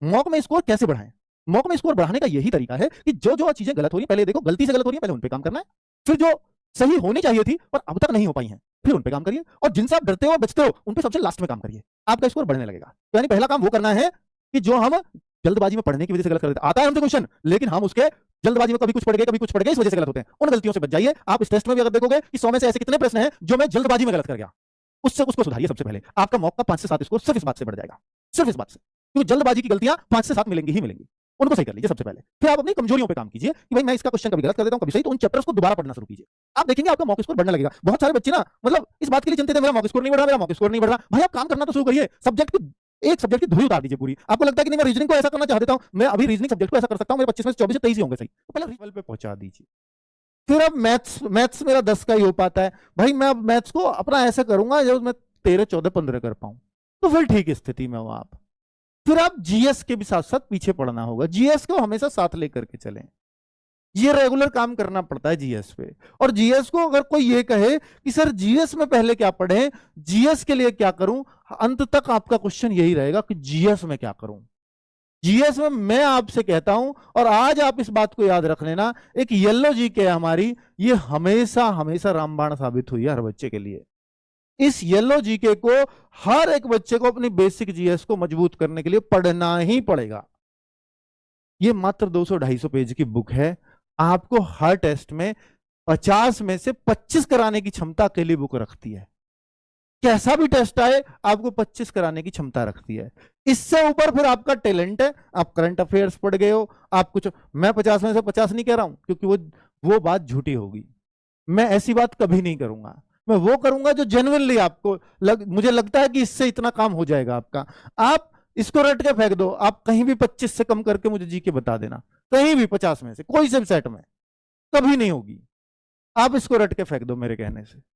Mock में score कैसे बढ़ाएं? मॉक में स्कोर बढ़ाने का यही तरीका है कि जो जो चीजें गलत हो रही है पहले देखो, गलती से गलत हो रही है पहले उन पे काम करना है, फिर जो सही होनी चाहिए थी पर अब तक नहीं हो पाई हैं फिर उन पे काम करिए, और जिनसे आप डरते हो बचते हो उन पे सबसे लास्ट में काम करिए, आपका स्कोर बढ़ने लगेगा। तो यानी पहला काम वो करना है कि जो हम जल्दबाजी में पढ़ने की वजह से गलत कर देते, आता है हमसे क्वेश्चन लेकिन हम उसके जल्दबाजी में कभी कुछ पढ़ गए इस वजह से गलत होते हैं, उन गलतियों से बच जाइए। आप इस टेस्ट में भी अगर देखोगे कि 100 में से ऐसे कितने प्रश्न हैं जो मैं जल्दबाजी में गलत कर गया, उससे उसको सुधारिए सबसे पहले, आपका मॉक का 5 से 7 स्कोर सिर्फ इस बात से बढ़ जाएगा, सिर्फ इस बात से, क्योंकि जल्दबाजी की गलतियां 5 से 7 मिलेंगी ही मिलेंगी, उनको सही कर लीजिए सबसे पहले। फिर आप अपनी कमजोरियों पे काम कीजिए कि भाई मैं इसका क्वेश्चन कभी गलत कर देता हूं कभी सही, तो उन चैप्टर्स को दोबारा पढ़ना शुरू कीजिए, आप देखेंगे आपका मॉक स्कोर बढ़ने लगेगा। बहुत सारे बच्चे ना मतलब इस बात के लिए चिंतित है मेरा मॉक स्कोर नहीं बढ़ रहा, मेरा मॉक स्कोर नहीं बढ़ रहा। भाई आप काम करना तो शुरू करिए, सब्जेक्ट की एक सब्जेक्ट की धुरी उतार दीजिए पूरी। आपको लगता है कि नहीं मैं रीजनिंग को ऐसा करना चाह देता हूं, मैं अभी रीजनिंग सब्जेक्ट को ऐसा कर सकता हूं, मेरे 25 में से 24 से 23 ही होंगे सही, तो पहले लेवल पे पहुंचा दीजिए। फिर अब मैथ्स मैथ्स मेरा 10 का ही हो पाता है, भाई मैं अब मैथ्स को अपना ऐसा करूंगा जब मैं 13 14 15 कर पाऊं, तो फिर ठीक स्थिति में हो आप। फिर आप जीएस के भी साथ साथ पीछे पढ़ना होगा, जीएस को हमेशा साथ लेकर के चलें, ये रेगुलर काम करना पड़ता है जीएस पे। और जीएस को अगर कोई ये कहे कि सर जीएस में पहले क्या पढ़ें, जीएस के लिए क्या करूं, अंत तक आपका क्वेश्चन यही रहेगा कि जीएस में क्या करूं। जीएस में मैं आपसे कहता हूं, और आज आप इस बात को याद रख लेना, एक येलो जीके है हमारी, ये हमेशा हमेशा रामबाण साबित हुई है हर बच्चे के लिए। इस येलो जीके को हर एक बच्चे को अपनी बेसिक जीएस को मजबूत करने के लिए पढ़ना ही पड़ेगा। ये मात्र 200-250 पेज की बुक है, आपको हर टेस्ट में 50 में से 25 कराने की क्षमता के लिए बुक रखती है। कैसा भी टेस्ट आए आपको 25 कराने की क्षमता रखती है। इससे ऊपर फिर आपका टैलेंट है, आप करंट अफेयर्स पढ़ गए हो, आप कुछ, मैं 50 में से 50 नहीं कह रहा हूं क्योंकि वो बात झूठी होगी, मैं ऐसी बात कभी नहीं करूंगा। मैं वो करूंगा जो जेन्युइनली आपको मुझे लगता है कि इससे इतना काम हो जाएगा आपका। आप इसको रट के फेंक दो, आप कहीं भी 25 से कम करके मुझे जी के बता देना, कहीं भी 50 में से कोई से भी सेट में कभी नहीं होगी, आप इसको रट के फेंक दो मेरे कहने से।